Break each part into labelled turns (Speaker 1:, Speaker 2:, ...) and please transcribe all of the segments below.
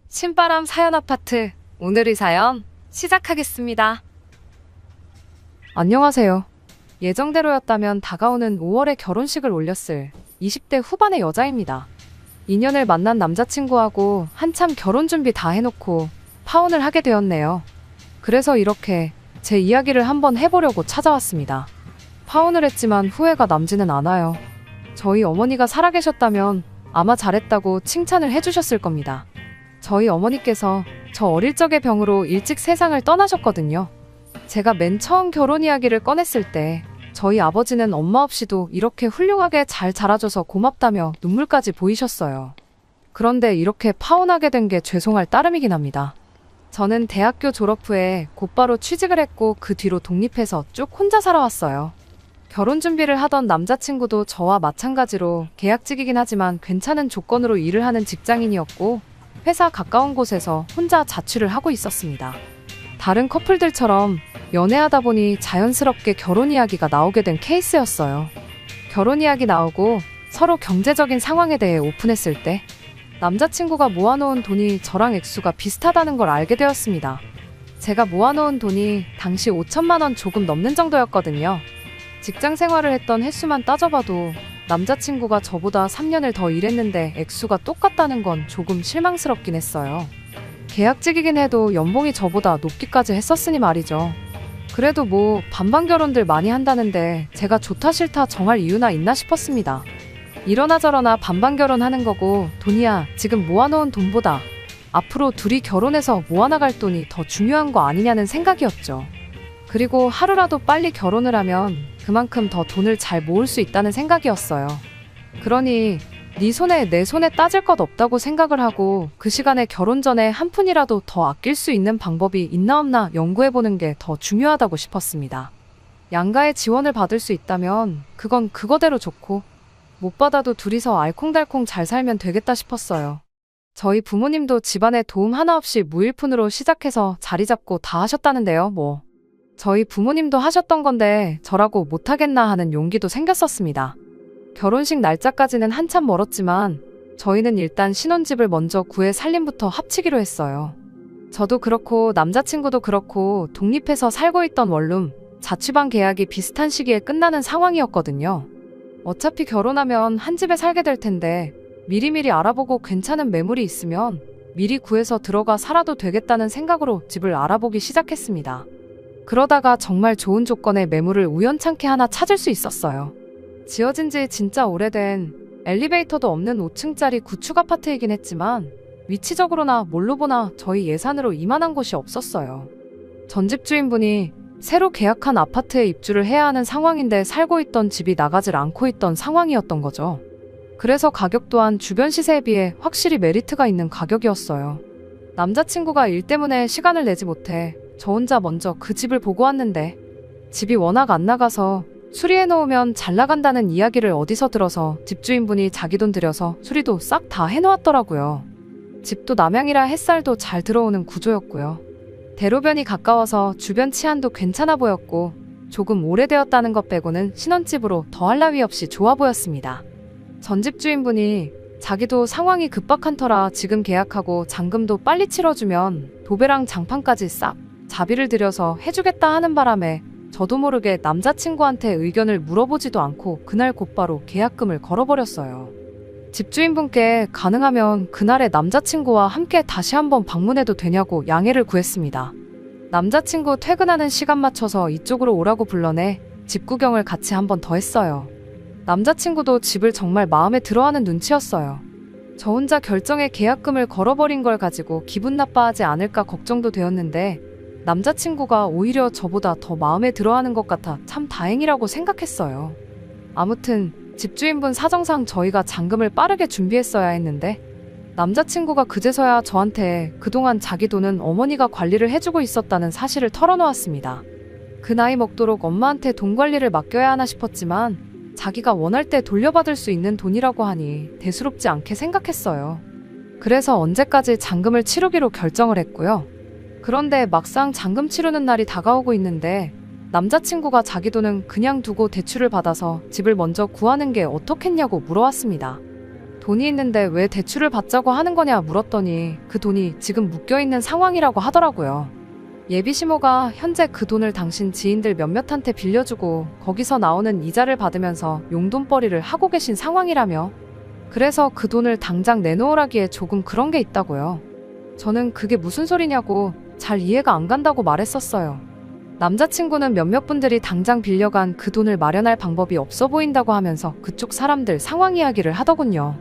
Speaker 1: 신바람 사연 아파트, 오늘의 사연 시작하겠습니다. 안녕하세요. 예정대로였다면 다가오는 5월에 결혼식을 올렸을 20대 후반의 여자입니다. 2년을 만난 남자친구하고 한참 결혼 준비 다 해놓고 파혼을 하게 되었네요. 그래서 이렇게 제 이야기를 한번 해보려고 찾아왔습니다. 파혼을 했지만 후회가 남지는 않아요. 저희 어머니가 살아계셨다면 아마 잘했다고 칭찬을 해주셨을 겁니다. 저희 어머니께서 저 어릴 적의 병으로 일찍 세상을 떠나셨거든요. 제가 맨 처음 결혼 이야기를 꺼냈을 때 저희 아버지는 엄마 없이도 이렇게 훌륭하게 잘 자라줘서 고맙다며 눈물까지 보이셨어요. 그런데 이렇게 파혼하게 된 게 죄송할 따름이긴 합니다. 저는 대학교 졸업 후에 곧바로 취직을 했고 그 뒤로 독립해서 쭉 혼자 살아왔어요. 결혼 준비를 하던 남자친구도 저와 마찬가지로 계약직이긴 하지만 괜찮은 조건으로 일을 하는 직장인이었고 회사 가까운 곳에서 혼자 자취를 하고 있었습니다. 다른 커플들처럼 연애하다 보니 자연스럽게 결혼 이야기가 나오게 된 케이스였어요. 결혼 이야기 나오고 서로 경제적인 상황에 대해 오픈했을 때 남자친구가 모아놓은 돈이 저랑 액수가 비슷하다는 걸 알게 되었습니다. 제가 모아놓은 돈이 당시 5천만 원 조금 넘는 정도였거든요. 직장 생활을 했던 횟수만 따져봐도 남자친구가 저보다 3년을 더 일했는데 액수가 똑같다는 건 조금 실망스럽긴 했어요. 계약직이긴 해도 연봉이 저보다 높기까지 했었으니 말이죠. 그래도 뭐 반반 결혼들 많이 한다는데 제가 좋다 싫다 정할 이유나 있나 싶었습니다. 이러나 저러나 반반 결혼하는 거고 돈이야 지금 모아놓은 돈보다 앞으로 둘이 결혼해서 모아나갈 돈이 더 중요한 거 아니냐는 생각이었죠. 그리고 하루라도 빨리 결혼을 하면 그만큼 더 돈을 잘 모을 수 있다는 생각이었어요. 그러니 네 손에 내 손에 따질 것 없다고 생각을 하고 그 시간에 결혼 전에 한 푼이라도 더 아낄 수 있는 방법이 있나 없나 연구해보는 게 더 중요하다고 싶었습니다. 양가의 지원을 받을 수 있다면 그건 그거대로 좋고 못 받아도 둘이서 알콩달콩 잘 살면 되겠다 싶었어요. 저희 부모님도 집안에 도움 하나 없이 무일푼으로 시작해서 자리 잡고 다 하셨다는데요, 뭐. 저희 부모님도 하셨던 건데 저라고 못하겠나 하는 용기도 생겼었습니다. 결혼식 날짜까지는 한참 멀었지만 저희는 일단 신혼집을 먼저 구해 살림부터 합치기로 했어요. 저도 그렇고 남자친구도 그렇고 독립해서 살고 있던 원룸, 자취방 계약이 비슷한 시기에 끝나는 상황이었거든요. 어차피 결혼하면 한 집에 살게 될 텐데 미리미리 알아보고 괜찮은 매물이 있으면 미리 구해서 들어가 살아도 되겠다는 생각으로 집을 알아보기 시작했습니다. 그러다가 정말 좋은 조건의 매물을 우연찮게 하나 찾을 수 있었어요. 지어진 지 진짜 오래된 엘리베이터도 없는 5층짜리 구축 아파트이긴 했지만 위치적으로나 뭘로 보나 저희 예산으로 이만한 곳이 없었어요. 전 집주인분이 새로 계약한 아파트에 입주를 해야 하는 상황인데 살고 있던 집이 나가질 않고 있던 상황이었던 거죠. 그래서 가격 또한 주변 시세에 비해 확실히 메리트가 있는 가격이었어요. 남자친구가 일 때문에 시간을 내지 못해 저 혼자 먼저 그 집을 보고 왔는데 집이 워낙 안 나가서 수리해놓으면 잘 나간다는 이야기를 어디서 들어서 집주인분이 자기 돈 들여서 수리도 싹 다 해놓았더라고요. 집도 남향이라 햇살도 잘 들어오는 구조였고요. 대로변이 가까워서 주변 치안도 괜찮아 보였고 조금 오래되었다는 것 빼고는 신혼집으로 더할 나위 없이 좋아 보였습니다. 전 집주인분이 자기도 상황이 급박한 터라 지금 계약하고 잔금도 빨리 치러주면 도배랑 장판까지 싹 자비를 들여서 해주겠다 하는 바람에 저도 모르게 남자친구한테 의견을 물어보지도 않고 그날 곧바로 계약금을 걸어버렸어요. 집주인분께 가능하면 그날의 남자친구와 함께 다시 한번 방문해도 되냐고 양해를 구했습니다. 남자친구 퇴근하는 시간 맞춰서 이쪽으로 오라고 불러내 집 구경을 같이 한번 더 했어요. 남자친구도 집을 정말 마음에 들어하는 눈치였어요. 저 혼자 결정에 계약금을 걸어버린 걸 가지고 기분 나빠하지 않을까 걱정도 되었는데 남자친구가 오히려 저보다 더 마음에 들어하는 것 같아 참 다행이라고 생각했어요. 아무튼 집주인분 사정상 저희가 잔금을 빠르게 준비했어야 했는데 남자친구가 그제서야 저한테 그동안 자기 돈은 어머니가 관리를 해주고 있었다는 사실을 털어놓았습니다. 그 나이 먹도록 엄마한테 돈 관리를 맡겨야 하나 싶었지만 자기가 원할 때 돌려받을 수 있는 돈이라고 하니 대수롭지 않게 생각했어요. 그래서 언제까지 잔금을 치르기로 결정을 했고요. 그런데 막상 잔금 치르는 날이 다가오고 있는데 남자친구가 자기 돈은 그냥 두고 대출을 받아서 집을 먼저 구하는 게 어떻겠냐고 물어왔습니다. 돈이 있는데 왜 대출을 받자고 하는 거냐 물었더니 그 돈이 지금 묶여있는 상황이라고 하더라고요. 예비시모가 현재 그 돈을 당신 지인들 몇몇한테 빌려주고 거기서 나오는 이자를 받으면서 용돈벌이를 하고 계신 상황이라며. 그래서 그 돈을 당장 내놓으라기에 조금 그런 게 있다고요. 저는 그게 무슨 소리냐고 잘 이해가 안 간다고 말했었어요. 남자친구는 몇몇 분들이 당장 빌려간 그 돈을 마련할 방법이 없어 보인다고 하면서 그쪽 사람들 상황 이야기를 하더군요.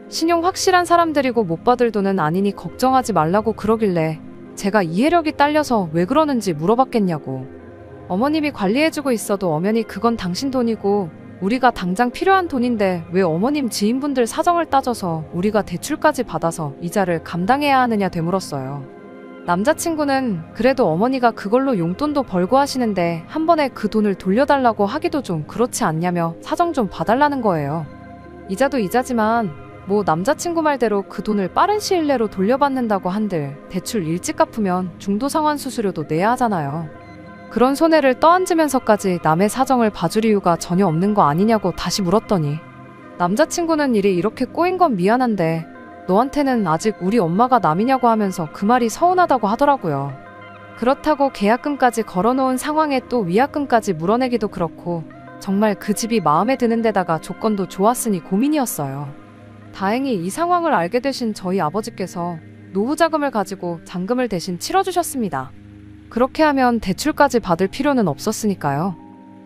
Speaker 1: 신용 확실한 사람들이고 못 받을 돈은 아니니 걱정하지 말라고 그러길래 제가 이해력이 딸려서 왜 그러는지 물어봤겠냐고. 어머님이 관리해주고 있어도 엄연히 그건 당신 돈이고 우리가 당장 필요한 돈인데 왜 어머님 지인분들 사정을 따져서 우리가 대출까지 받아서 이자를 감당해야 하느냐 되물었어요. 남자친구는 그래도 어머니가 그걸로 용돈도 벌고 하시는데 한 번에 그 돈을 돌려달라고 하기도 좀 그렇지 않냐며 사정 좀 봐달라는 거예요. 이자도 이자지만 뭐 남자친구 말대로 그 돈을 빠른 시일 내로 돌려받는다고 한들 대출 일찍 갚으면 중도상환 수수료도 내야 하잖아요. 그런 손해를 떠안으면서까지 남의 사정을 봐줄 이유가 전혀 없는 거 아니냐고 다시 물었더니 남자친구는 일이 이렇게 꼬인 건 미안한데 너한테는 아직 우리 엄마가 남이냐고 하면서 그 말이 서운하다고 하더라고요. 그렇다고 계약금까지 걸어놓은 상황에 또 위약금까지 물어내기도 그렇고 정말 그 집이 마음에 드는 데다가 조건도 좋았으니 고민이었어요. 다행히 이 상황을 알게 되신 저희 아버지께서 노후자금을 가지고 잔금을 대신 치러주셨습니다. 그렇게 하면 대출까지 받을 필요는 없었으니까요.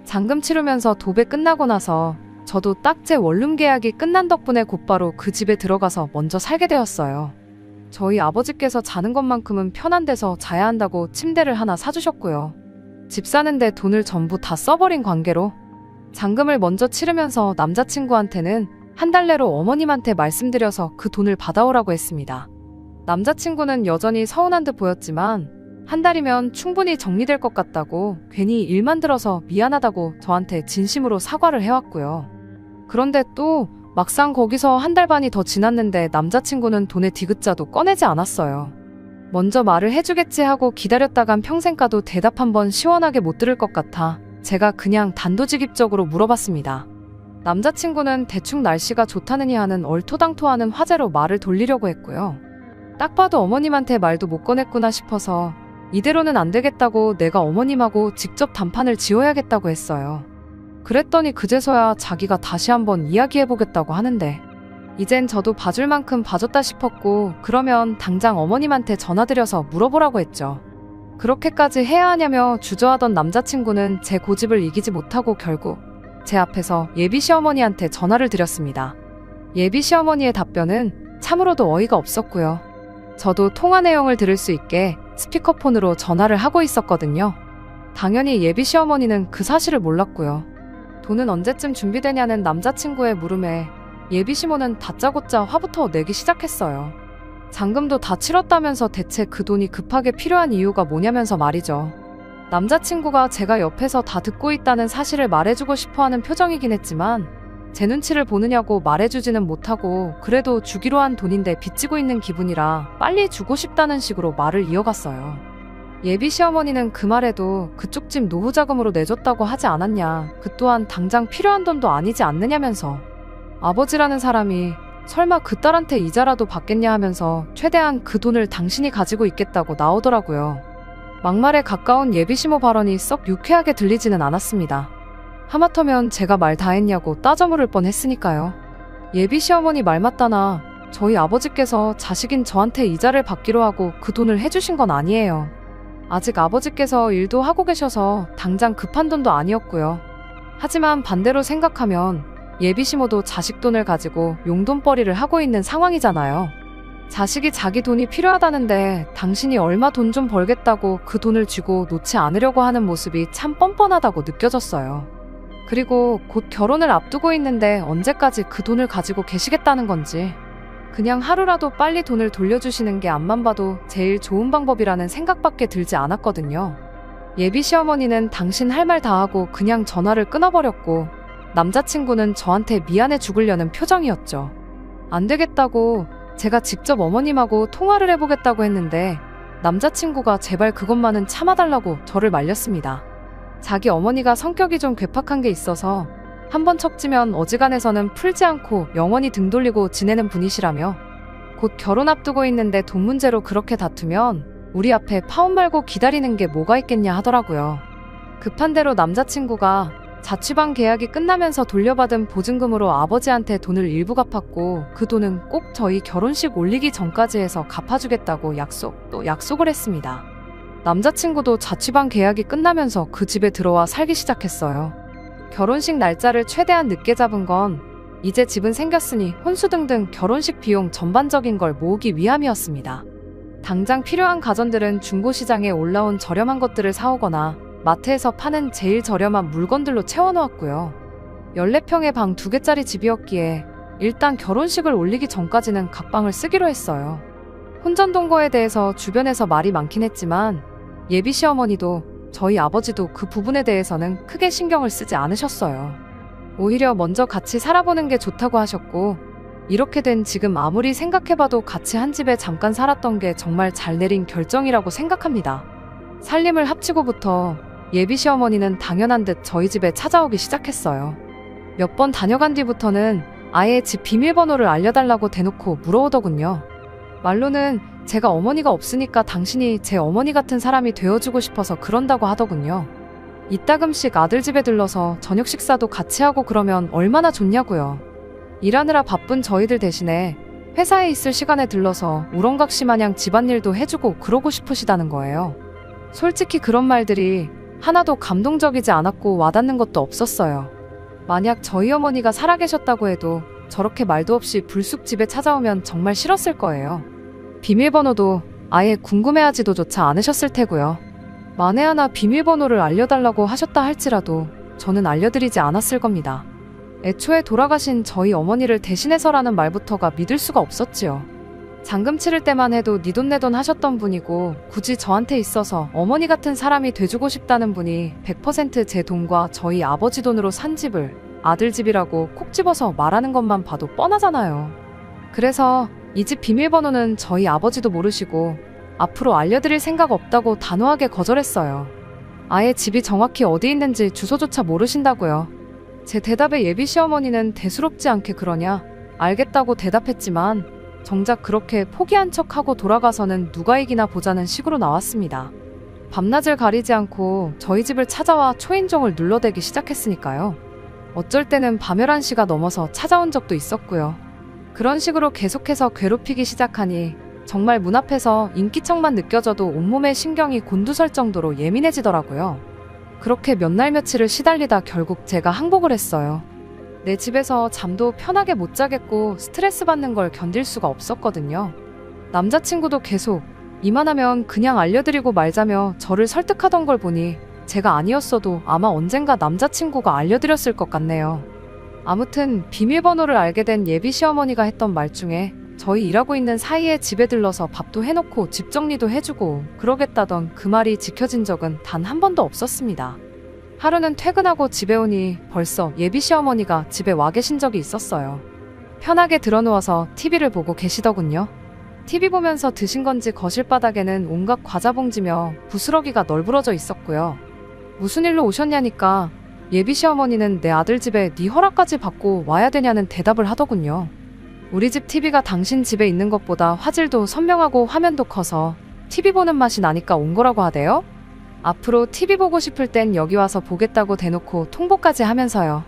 Speaker 1: 잔금 치르면서 도배 끝나고 나서 저도 딱 제 원룸 계약이 끝난 덕분에 곧바로 그 집에 들어가서 먼저 살게 되었어요. 저희 아버지께서 자는 것만큼은 편한 데서 자야 한다고 침대를 하나 사주셨고요. 집 사는데 돈을 전부 다 써버린 관계로 잔금을 먼저 치르면서 남자친구한테는 한 달 내로 어머님한테 말씀드려서 그 돈을 받아오라고 했습니다. 남자친구는 여전히 서운한 듯 보였지만 한 달이면 충분히 정리될 것 같다고 괜히 일만 들어서 미안하다고 저한테 진심으로 사과를 해왔고요. 그런데 또 막상 거기서 한 달 반이 더 지났는데 남자친구는 돈의 디귿자도 꺼내지 않았어요. 먼저 말을 해주겠지 하고 기다렸다간 평생 가도 대답 한번 시원하게 못 들을 것 같아 제가 그냥 단도직입적으로 물어봤습니다. 남자친구는 대충 날씨가 좋다느니 하는 얼토당토하는 화제로 말을 돌리려고 했고요. 딱 봐도 어머님한테 말도 못 꺼냈구나 싶어서 이대로는 안 되겠다고 내가 어머님하고 직접 단판을 지어야겠다고 했어요. 그랬더니 그제서야 자기가 다시 한번 이야기해보겠다고 하는데 이젠 저도 봐줄 만큼 봐줬다 싶었고 그러면 당장 어머님한테 전화드려서 물어보라고 했죠. 그렇게까지 해야 하냐며 주저하던 남자친구는 제 고집을 이기지 못하고 결국 제 앞에서 예비시어머니한테 전화를 드렸습니다. 예비시어머니의 답변은 참으로도 어이가 없었고요. 저도 통화 내용을 들을 수 있게 스피커폰으로 전화를 하고 있었거든요. 당연히 예비시어머니는 그 사실을 몰랐고요. 돈은 언제쯤 준비되냐는 남자친구의 물음에 예비시모는 다짜고짜 화부터 내기 시작했어요. 잔금도 다 치렀다면서 대체 그 돈이 급하게 필요한 이유가 뭐냐면서 말이죠. 남자친구가 제가 옆에서 다 듣고 있다는 사실을 말해주고 싶어하는 표정이긴 했지만 제 눈치를 보느냐고 말해주지는 못하고 그래도 주기로 한 돈인데 빚지고 있는 기분이라 빨리 주고 싶다는 식으로 말을 이어갔어요. 예비 시어머니는 그 말에도 그쪽 집 노후자금으로 내줬다고 하지 않았냐, 그 또한 당장 필요한 돈도 아니지 않느냐면서 아버지라는 사람이 설마 그 딸한테 이자라도 받겠냐 하면서 최대한 그 돈을 당신이 가지고 있겠다고 나오더라고요. 막말에 가까운 예비시모 발언이 썩 유쾌하게 들리지는 않았습니다. 하마터면 제가 말 다 했냐고 따져 물을 뻔했으니까요. 예비시어머니 말 맞다나 저희 아버지께서 자식인 저한테 이자를 받기로 하고 그 돈을 해주신 건 아니에요. 아직 아버지께서 일도 하고 계셔서 당장 급한 돈도 아니었고요. 하지만 반대로 생각하면 예비시모도 자식 돈을 가지고 용돈벌이를 하고 있는 상황이잖아요. 자식이 자기 돈이 필요하다는데 당신이 얼마 돈 좀 벌겠다고 그 돈을 쥐고 놓지 않으려고 하는 모습이 참 뻔뻔하다고 느껴졌어요. 그리고 곧 결혼을 앞두고 있는데 언제까지 그 돈을 가지고 계시겠다는 건지 그냥 하루라도 빨리 돈을 돌려주시는 게 앞만 봐도 제일 좋은 방법이라는 생각밖에 들지 않았거든요. 예비 시어머니는 당신 할 말 다 하고 그냥 전화를 끊어버렸고 남자친구는 저한테 미안해 죽으려는 표정이었죠. 안 되겠다고 제가 직접 어머님하고 통화를 해보겠다고 했는데 남자친구가 제발 그것만은 참아달라고 저를 말렸습니다. 자기 어머니가 성격이 좀 괴팍한 게 있어서 한번 척지면 어지간해서는 풀지 않고 영원히 등 돌리고 지내는 분이시라며 곧 결혼 앞두고 있는데 돈 문제로 그렇게 다투면 우리 앞에 파혼 말고 기다리는 게 뭐가 있겠냐 하더라고요. 급한 대로 남자친구가 자취방 계약이 끝나면서 돌려받은 보증금으로 아버지한테 돈을 일부 갚았고 그 돈은 꼭 저희 결혼식 올리기 전까지 해서 갚아주겠다고 약속을 했습니다. 남자친구도 자취방 계약이 끝나면서 그 집에 들어와 살기 시작했어요. 결혼식 날짜를 최대한 늦게 잡은 건 이제 집은 생겼으니 혼수 등등 결혼식 비용 전반적인 걸 모으기 위함이었습니다. 당장 필요한 가전들은 중고시장에 올라온 저렴한 것들을 사오거나 마트에서 파는 제일 저렴한 물건들로 채워놓았고요. 14평의 방 2개짜리 집이었기에 일단 결혼식을 올리기 전까지는 각방을 쓰기로 했어요. 혼전동거에 대해서 주변에서 말이 많긴 했지만 예비 시어머니도 저희 아버지도 그 부분에 대해서는 크게 신경을 쓰지 않으셨어요. 오히려 먼저 같이 살아보는 게 좋다고 하셨고 이렇게 된 지금 아무리 생각해봐도 같이 한 집에 잠깐 살았던 게 정말 잘 내린 결정이라고 생각합니다. 살림을 합치고부터 예비 시어머니는 당연한 듯 저희 집에 찾아오기 시작했어요. 몇 번 다녀간 뒤부터는 아예 집 비밀번호를 알려달라고 대놓고 물어오더군요. 말로는 제가 어머니가 없으니까 당신이 제 어머니 같은 사람이 되어주고 싶어서 그런다고 하더군요. 이따금씩 아들 집에 들러서 저녁 식사도 같이 하고 그러면 얼마나 좋냐고요. 일하느라 바쁜 저희들 대신에 회사에 있을 시간에 들러서 우렁각시 마냥 집안일도 해주고 그러고 싶으시다는 거예요. 솔직히 그런 말들이 하나도 감동적이지 않았고 와닿는 것도 없었어요. 만약 저희 어머니가 살아계셨다고 해도 저렇게 말도 없이 불쑥 집에 찾아오면 정말 싫었을 거예요. 비밀번호도 아예 궁금해하지도조차 않으셨을 테고요. 만에 하나 비밀번호를 알려달라고 하셨다 할지라도 저는 알려드리지 않았을 겁니다. 애초에 돌아가신 저희 어머니를 대신해서라는 말부터가 믿을 수가 없었지요. 잔금 치를 때만 해도 네 돈 내 돈 하셨던 분이고 굳이 저한테 있어서 어머니 같은 사람이 돼주고 싶다는 분이 100% 제 돈과 저희 아버지 돈으로 산 집을 아들 집이라고 콕 집어서 말하는 것만 봐도 뻔하잖아요. 그래서 이 집 비밀번호는 저희 아버지도 모르시고 앞으로 알려드릴 생각 없다고 단호하게 거절했어요. 아예 집이 정확히 어디 있는지 주소조차 모르신다고요. 제 대답에 예비 시어머니는 대수롭지 않게 그러냐 알겠다고 대답했지만 정작 그렇게 포기한 척하고 돌아가서는 누가 이기나 보자는 식으로 나왔습니다. 밤낮을 가리지 않고 저희 집을 찾아와 초인종을 눌러대기 시작했으니까요. 어쩔 때는 밤 11시가 넘어서 찾아온 적도 있었고요. 그런 식으로 계속해서 괴롭히기 시작하니 정말 문 앞에서 인기척만 느껴져도 온몸의 신경이 곤두설 정도로 예민해지더라고요. 그렇게 몇 날 며칠을 시달리다 결국 제가 항복을 했어요. 내 집에서 잠도 편하게 못 자겠고 스트레스 받는 걸 견딜 수가 없었거든요. 남자친구도 계속 이만하면 그냥 알려드리고 말자며 저를 설득하던 걸 보니 제가 아니었어도 아마 언젠가 남자친구가 알려드렸을 것 같네요. 아무튼 비밀번호를 알게 된 예비 시어머니가 했던 말 중에 저희 일하고 있는 사이에 집에 들러서 밥도 해놓고 집 정리도 해주고 그러겠다던 그 말이 지켜진 적은 단 한 번도 없었습니다. 하루는 퇴근하고 집에 오니 벌써 예비 시어머니가 집에 와 계신 적이 있었어요. 편하게 들어누워서 TV를 보고 계시더군요. TV 보면서 드신 건지 거실 바닥에는 온갖 과자 봉지며 부스러기가 널브러져 있었고요. 무슨 일로 오셨냐니까 예비 시어머니는 내 아들 집에 네 허락까지 받고 와야 되냐는 대답을 하더군요. 우리 집 TV가 당신 집에 있는 것보다 화질도 선명하고 화면도 커서 TV 보는 맛이 나니까 온 거라고 하대요? 앞으로 TV 보고 싶을 땐 여기 와서 보겠다고 대놓고 통보까지 하면서요.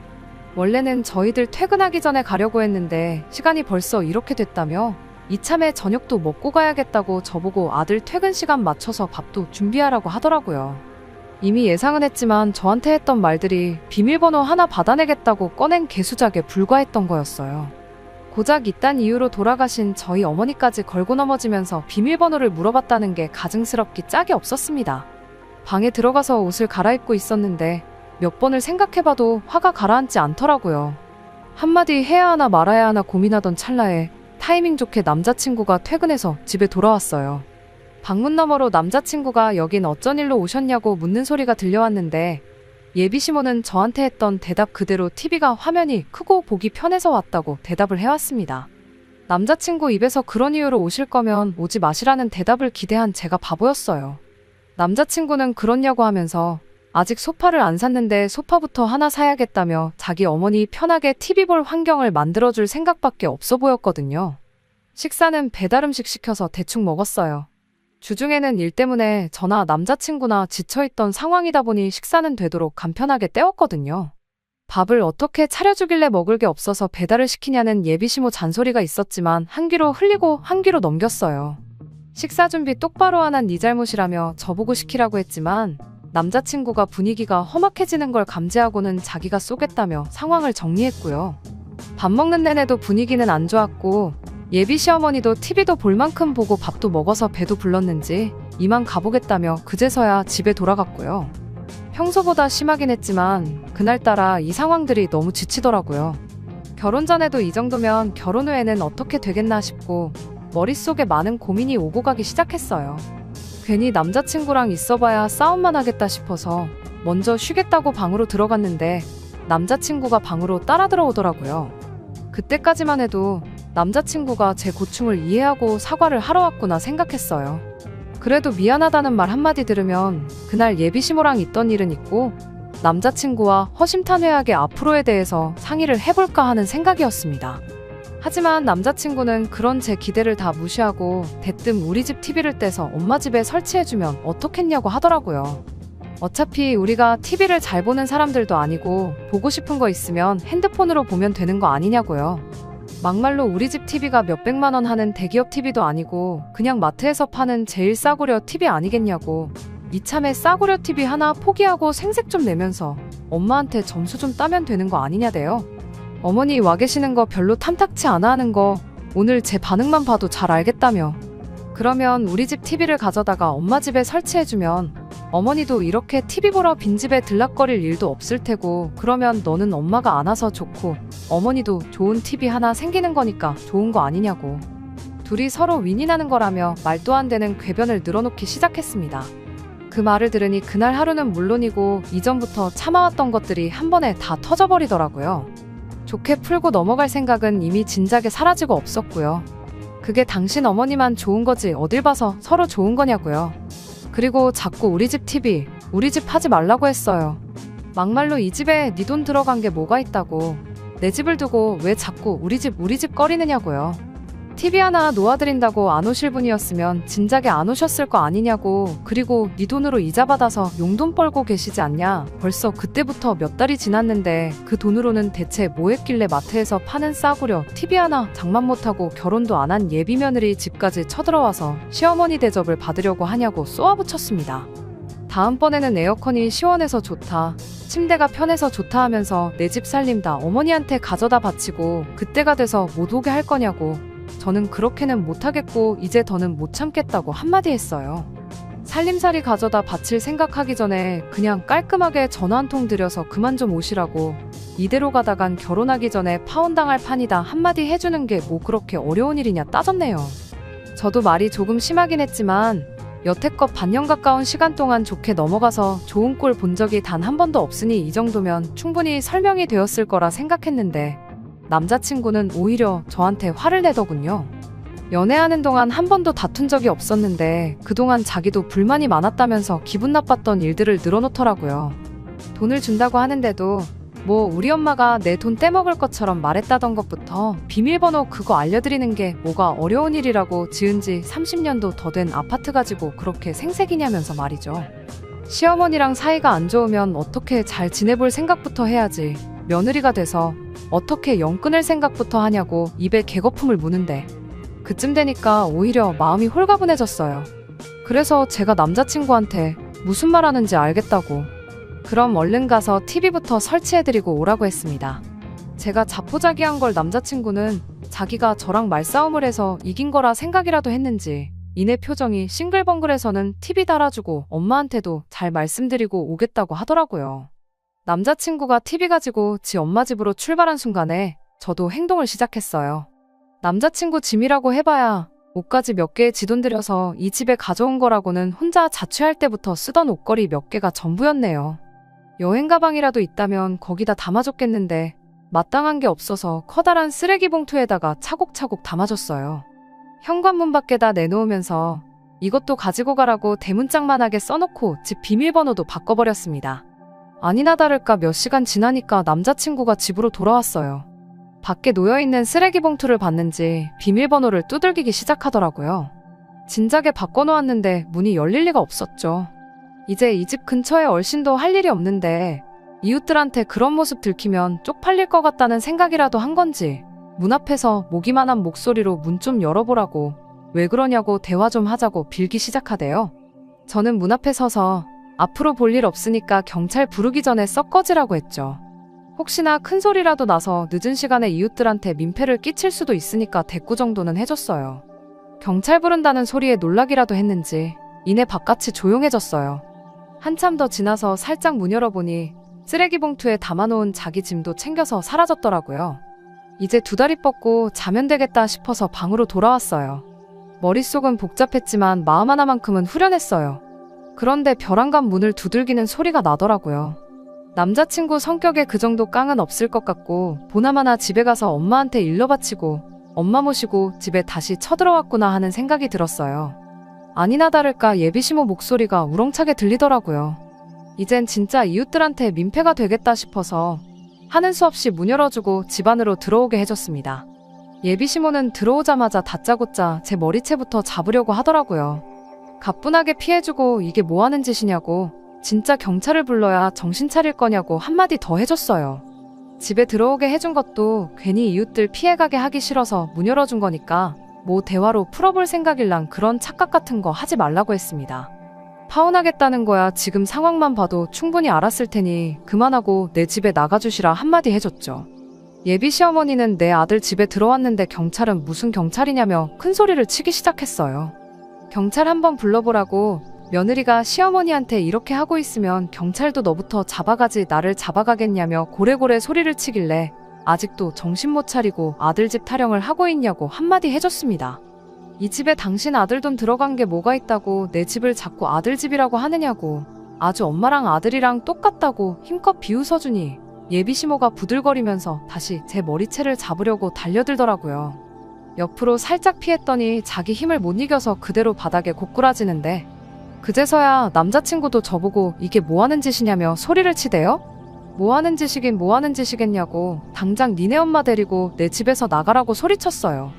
Speaker 1: 원래는 저희들 퇴근하기 전에 가려고 했는데 시간이 벌써 이렇게 됐다며 이참에 저녁도 먹고 가야겠다고 저보고 아들 퇴근 시간 맞춰서 밥도 준비하라고 하더라고요. 이미 예상은 했지만 저한테 했던 말들이 비밀번호 하나 받아내겠다고 꺼낸 개수작에 불과했던 거였어요. 고작 이딴 이유로 돌아가신 저희 어머니까지 걸고 넘어지면서 비밀번호를 물어봤다는 게 가증스럽기 짝이 없었습니다. 방에 들어가서 옷을 갈아입고 있었는데 몇 번을 생각해봐도 화가 가라앉지 않더라고요. 한마디 해야 하나 말아야 하나 고민하던 찰나에 타이밍 좋게 남자친구가 퇴근해서 집에 돌아왔어요. 방문 너머로 남자친구가 여긴 어쩐 일로 오셨냐고 묻는 소리가 들려왔는데 예비시모는 저한테 했던 대답 그대로 TV가 화면이 크고 보기 편해서 왔다고 대답을 해왔습니다. 남자친구 입에서 그런 이유로 오실 거면 오지 마시라는 대답을 기대한 제가 바보였어요. 남자친구는 그렇냐고 하면서 아직 소파를 안 샀는데 소파부터 하나 사야겠다며 자기 어머니 편하게 TV 볼 환경을 만들어줄 생각밖에 없어 보였거든요. 식사는 배달음식 시켜서 대충 먹었어요. 주중에는 일 때문에 저나 남자친구나 지쳐있던 상황이다 보니 식사는 되도록 간편하게 때웠거든요. 밥을 어떻게 차려주길래 먹을 게 없어서 배달을 시키냐는 예비시모 잔소리가 있었지만 한 귀로 흘리고 한 귀로 넘겼어요. 식사 준비 똑바로 안 한 네 잘못이라며 저보고 시키라고 했지만 남자친구가 분위기가 험악해지는 걸 감지하고는 자기가 쏘겠다며 상황을 정리했고요. 밥 먹는 내내도 분위기는 안 좋았고 예비 시어머니도 TV도 볼 만큼 보고 밥도 먹어서 배도 불렀는지 이만 가보겠다며 그제서야 집에 돌아갔고요. 평소보다 심하긴 했지만 그날따라 이 상황들이 너무 지치더라고요. 결혼 전에도 이 정도면 결혼 후에는 어떻게 되겠나 싶고 머릿속에 많은 고민이 오고 가기 시작했어요. 괜히 남자친구랑 있어봐야 싸움만 하겠다 싶어서 먼저 쉬겠다고 방으로 들어갔는데 남자친구가 방으로 따라 들어오더라고요. 그때까지만 해도 남자친구가 제 고충을 이해하고 사과를 하러 왔구나 생각했어요. 그래도 미안하다는 말 한마디 들으면 그날 예비시모랑 있던 일은 있고 남자친구와 허심탄회하게 앞으로에 대해서 상의를 해볼까 하는 생각이었습니다. 하지만 남자친구는 그런 제 기대를 다 무시하고 대뜸 우리 집 TV를 떼서 엄마 집에 설치해주면 어떻겠냐고 하더라고요. 어차피 우리가 TV를 잘 보는 사람들도 아니고 보고 싶은 거 있으면 핸드폰으로 보면 되는 거 아니냐고요. 막말로 우리 집 TV가 몇백만 원 하는 대기업 TV도 아니고 그냥 마트에서 파는 제일 싸구려 TV 아니겠냐고. 이참에 싸구려 TV 하나 포기하고 생색 좀 내면서 엄마한테 점수 좀 따면 되는 거 아니냐대요. 어머니 와 계시는 거 별로 탐탁치 않아 하는 거 오늘 제 반응만 봐도 잘 알겠다며. 그러면 우리 집 TV를 가져다가 엄마 집에 설치해주면 어머니도 이렇게 TV 보러 빈집에 들락거릴 일도 없을 테고 그러면 너는 엄마가 안 와서 좋고 어머니도 좋은 TV 하나 생기는 거니까 좋은 거 아니냐고. 둘이 서로 윈윈하는 거라며 말도 안 되는 궤변을 늘어놓기 시작했습니다. 그 말을 들으니 그날 하루는 물론이고 이전부터 참아왔던 것들이 한 번에 다 터져버리더라고요. 좋게 풀고 넘어갈 생각은 이미 진작에 사라지고 없었고요. 그게 당신 어머니만 좋은 거지 어딜 봐서 서로 좋은 거냐고요. 그리고 자꾸 우리 집 TV, 우리 집 하지 말라고 했어요. 막말로 이 집에 네 돈 들어간 게 뭐가 있다고. 내 집을 두고 왜 자꾸 우리 집 거리느냐고요. TV 하나 놓아드린다고 안 오실 분이었으면 진작에 안 오셨을 거 아니냐고. 그리고 네 돈으로 이자 받아서 용돈 벌고 계시지 않냐. 벌써 그때부터 몇 달이 지났는데 그 돈으로는 대체 뭐 했길래 마트에서 파는 싸구려 TV 하나 장만 못하고 결혼도 안 한 예비 며느리 집까지 쳐들어와서 시어머니 대접을 받으려고 하냐고 쏘아붙였습니다. 다음번에는 에어컨이 시원해서 좋다, 침대가 편해서 좋다 하면서 내 집 살림 다 어머니한테 가져다 바치고 그때가 돼서 못 오게 할 거냐고. 저는 그렇게는 못하겠고 이제 더는 못 참겠다고 한마디 했어요. 살림살이 가져다 바칠 생각하기 전에 그냥 깔끔하게 전화 한 통 드려서 그만 좀 오시라고. 이대로 가다간 결혼하기 전에 파혼당할 판이다 한마디 해주는 게 뭐 그렇게 어려운 일이냐 따졌네요. 저도 말이 조금 심하긴 했지만 여태껏 반년 가까운 시간 동안 좋게 넘어가서 좋은 꼴 본 적이 단 한 번도 없으니 이 정도면 충분히 설명이 되었을 거라 생각했는데 남자친구는 오히려 저한테 화를 내더군요. 연애하는 동안 한 번도 다툰 적이 없었는데 그동안 자기도 불만이 많았다면서 기분 나빴던 일들을 늘어놓더라고요. 돈을 준다고 하는데도 뭐 우리 엄마가 내 돈 떼먹을 것처럼 말했다던 것부터 비밀번호 그거 알려드리는 게 뭐가 어려운 일이라고 지은 지 30년도 더 된 아파트 가지고 그렇게 생색이냐면서 말이죠. 시어머니랑 사이가 안 좋으면 어떻게 잘 지내볼 생각부터 해야지 며느리가 돼서 어떻게 연 끊을 생각부터 하냐고 입에 개거품을 무는데 그쯤 되니까 오히려 마음이 홀가분해졌어요. 그래서 제가 남자친구한테 무슨 말 하는지 알겠다고 그럼 얼른 가서 TV부터 설치해드리고 오라고 했습니다. 제가 자포자기한 걸 남자친구는 자기가 저랑 말싸움을 해서 이긴 거라 생각이라도 했는지 이내 표정이 싱글벙글해서는 TV 달아주고 엄마한테도 잘 말씀드리고 오겠다고 하더라고요. 남자친구가 TV 가지고 지 엄마 집으로 출발한 순간에 저도 행동을 시작했어요. 남자친구 짐이라고 해봐야 옷가지 몇 개에 지 돈 들여서 이 집에 가져온 거라고는 혼자 자취할 때부터 쓰던 옷걸이 몇 개가 전부였네요. 여행 가방이라도 있다면 거기다 담아줬겠는데 마땅한 게 없어서 커다란 쓰레기 봉투에다가 차곡차곡 담아줬어요. 현관문 밖에다 내놓으면서 이것도 가지고 가라고 대문짝만하게 써놓고 집 비밀번호도 바꿔버렸습니다. 아니나 다를까 몇 시간 지나니까 남자친구가 집으로 돌아왔어요. 밖에 놓여있는 쓰레기 봉투를 봤는지 비밀번호를 두들기기 시작하더라고요. 진작에 바꿔놓았는데 문이 열릴 리가 없었죠. 이제 이 집 근처에 얼씬도 할 일이 없는데 이웃들한테 그런 모습 들키면 쪽팔릴 것 같다는 생각이라도 한 건지 문 앞에서 모기만한 목소리로 문 좀 열어보라고 왜 그러냐고 대화 좀 하자고 빌기 시작하대요. 저는 문 앞에 서서 앞으로 볼 일 없으니까 경찰 부르기 전에 썩 꺼지라고 했죠. 혹시나 큰 소리라도 나서 늦은 시간에 이웃들한테 민폐를 끼칠 수도 있으니까 대꾸 정도는 해줬어요. 경찰 부른다는 소리에 놀라기라도 했는지 이내 바깥이 조용해졌어요. 한참 더 지나서 살짝 문 열어보니 쓰레기 봉투에 담아놓은 자기 짐도 챙겨서 사라졌더라고요. 이제 두 다리 뻗고 자면 되겠다 싶어서 방으로 돌아왔어요. 머릿속은 복잡했지만 마음 하나만큼은 후련했어요. 그런데 벼랑간 문을 두들기는 소리가 나더라고요. 남자친구 성격에 그 정도 깡은 없을 것 같고 보나마나 집에 가서 엄마한테 일러 바치고 엄마 모시고 집에 다시 쳐들어왔구나 하는 생각이 들었어요. 아니나 다를까 예비시모 목소리가 우렁차게 들리더라고요. 이젠 진짜 이웃들한테 민폐가 되겠다 싶어서 하는 수 없이 문 열어주고 집 안으로 들어오게 해줬습니다. 예비시모는 들어오자마자 다짜고짜 제 머리채부터 잡으려고 하더라고요. 가뿐하게 피해주고 이게 뭐하는 짓이냐고 진짜 경찰을 불러야 정신 차릴 거냐고 한마디 더 해줬어요. 집에 들어오게 해준 것도 괜히 이웃들 피해가게 하기 싫어서 문 열어준 거니까 뭐 대화로 풀어볼 생각일랑 그런 착각 같은 거 하지 말라고 했습니다. 파혼하겠다는 거야 지금 상황만 봐도 충분히 알았을 테니 그만하고 내 집에 나가주시라 한마디 해줬죠. 예비 시어머니는 내 아들 집에 들어왔는데 경찰은 무슨 경찰이냐며 큰 소리를 치기 시작했어요. 경찰 한번 불러보라고 며느리가 시어머니한테 이렇게 하고 있으면 경찰도 너부터 잡아가지 나를 잡아가겠냐며 고래고래 소리를 치길래 아직도 정신 못 차리고 아들 집 타령을 하고 있냐고 한마디 해줬습니다. 이 집에 당신 아들 돈 들어간 게 뭐가 있다고 내 집을 자꾸 아들 집이라고 하느냐고 아주 엄마랑 아들이랑 똑같다고 힘껏 비웃어주니 예비시모가 부들거리면서 다시 제 머리채를 잡으려고 달려들더라고요. 옆으로 살짝 피했더니 자기 힘을 못 이겨서 그대로 바닥에 고꾸라지는데 그제서야 남자친구도 저보고 이게 뭐하는 짓이냐며 소리를 치대요? 뭐하는 짓이긴 뭐하는 짓이겠냐고 당장 니네 엄마 데리고 내 집에서 나가라고 소리쳤어요.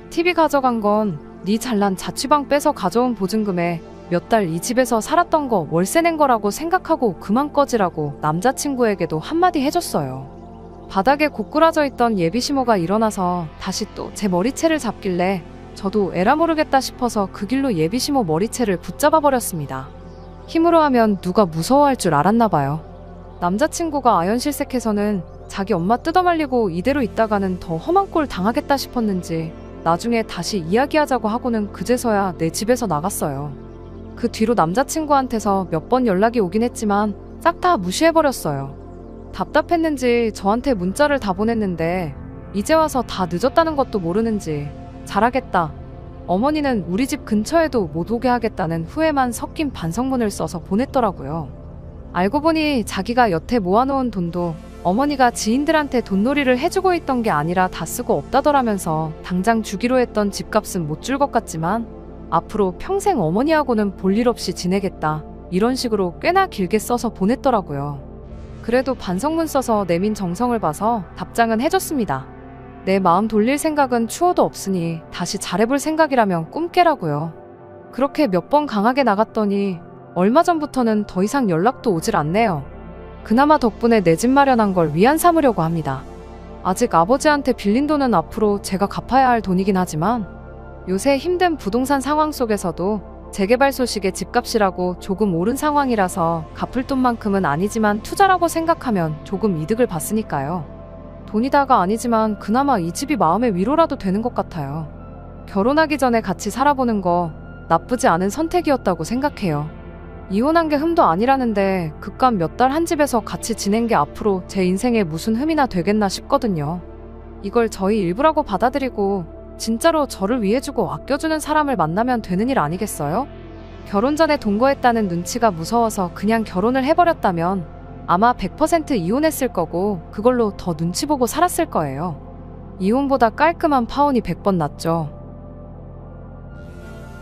Speaker 1: TV 가져간 건 네 잘난 자취방 빼서 가져온 보증금에 몇 달 이 집에서 살았던 거 월세 낸 거라고 생각하고 그만 꺼지라고 남자친구에게도 한마디 해줬어요. 바닥에 고꾸라져 있던 예비시모가 일어나서 다시 또 제 머리채를 잡길래 저도 에라 모르겠다 싶어서 그 길로 예비시모 머리채를 붙잡아 버렸습니다. 힘으로 하면 누가 무서워할 줄 알았나 봐요. 남자친구가 아연실색해서는 자기 엄마 뜯어말리고 이대로 있다가는 더 험한 꼴 당하겠다 싶었는지 나중에 다시 이야기하자고 하고는 그제서야 내 집에서 나갔어요. 그 뒤로 남자친구한테서 몇 번 연락이 오긴 했지만 싹 다 무시해버렸어요. 답답했는지 저한테 문자를 다 보냈는데 이제 와서 다 늦었다는 것도 모르는지 잘하겠다. 어머니는 우리 집 근처에도 못 오게 하겠다는 후회만 섞인 반성문을 써서 보냈더라고요. 알고 보니 자기가 여태 모아놓은 돈도 어머니가 지인들한테 돈놀이를 해주고 있던 게 아니라 다 쓰고 없다더라면서 당장 주기로 했던 집값은 못 줄 것 같지만 앞으로 평생 어머니하고는 볼 일 없이 지내겠다. 이런 식으로 꽤나 길게 써서 보냈더라고요. 그래도 반성문 써서 내민 정성을 봐서 답장은 해줬습니다. 내 마음 돌릴 생각은 추워도 없으니 다시 잘해볼 생각이라면 꿈 깨라고요. 그렇게 몇 번 강하게 나갔더니 얼마 전부터는 더 이상 연락도 오질 않네요. 그나마 덕분에 내 집 마련한 걸 위안 삼으려고 합니다. 아직 아버지한테 빌린 돈은 앞으로 제가 갚아야 할 돈이긴 하지만 요새 힘든 부동산 상황 속에서도 재개발 소식에 집값이라고 조금 오른 상황이라서 갚을 돈만큼은 아니지만 투자라고 생각하면 조금 이득을 봤으니까요. 돈이다가 아니지만 그나마 이 집이 마음의 위로라도 되는 것 같아요. 결혼하기 전에 같이 살아보는 거 나쁘지 않은 선택이었다고 생각해요. 이혼한 게 흠도 아니라는데 그깟 몇 달 한 집에서 같이 지낸 게 앞으로 제 인생에 무슨 흠이나 되겠나 싶거든요. 이걸 저희 일부라고 받아들이고 진짜로 저를 위해주고 아껴주는 사람을 만나면 되는 일 아니겠어요? 결혼 전에 동거했다는 눈치가 무서워서 그냥 결혼을 해버렸다면 아마 100% 이혼했을 거고 그걸로 더 눈치 보고 살았을 거예요. 이혼보다 깔끔한 파혼이 100번 낫죠.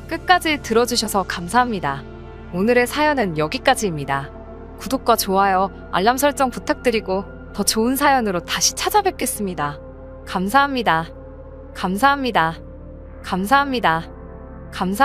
Speaker 1: 끝까지 들어주셔서 감사합니다. 오늘의 사연은 여기까지입니다. 구독과 좋아요, 알람 설정 부탁드리고 더 좋은 사연으로 다시 찾아뵙겠습니다. 감사합니다. 감사합니다. 감사합니다. 감사